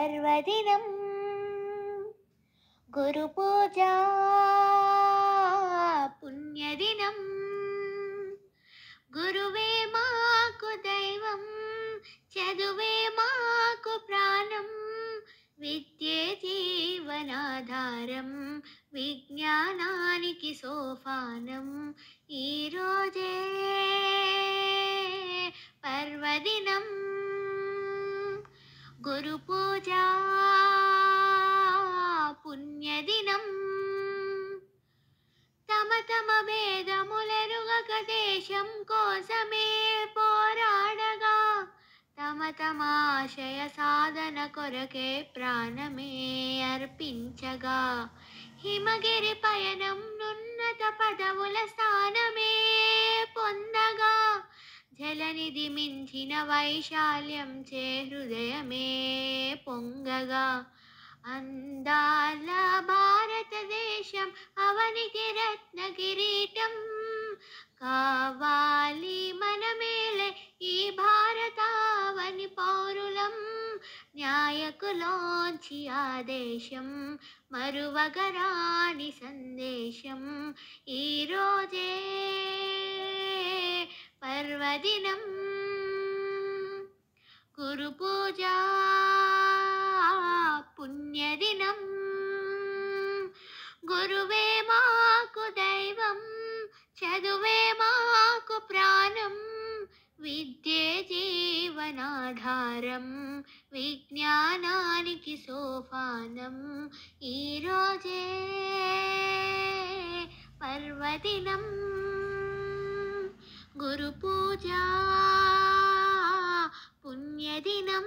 పర్వదినం గురు పూజా పుణ్యదినం గురువే మాకు దైవం చదువే మాకు ప్రాణం విద్యే జీవనాధారం విజ్ఞానానికి సోపానం ఈరోజే పర్వదినం గురు పూజా పుణ్యదినం తమ తమ భేదములెరుగక దేశం కోసమే పోరాడగా తమ తమ ఆశయ సాధన కొరకే ప్రాణమే అర్పించగా హిమగిరి పయనం నున్నత పదవుల స్థానమే పొందగా జలనిధి మించిన వైశాల్యం చే హృదయమే పొంగగా అందాల భారతదేశం అవనికి రత్న కిరీటం కావాలి మనమేలే ఈ భారతావని పౌరులం న్యాయకులోంచి ఆదేశం మరువగరాని సందేశం ఈరోజే పర్వదినం గురు పూజా పుణ్యదినం గురువే మాకు దైవం చదువే మాకు ప్రాణం విద్యే జీవనాధారం విజ్ఞానానికి సోపానం ఈరోజే పర్వదినం గురు పూజా పుణ్యదినం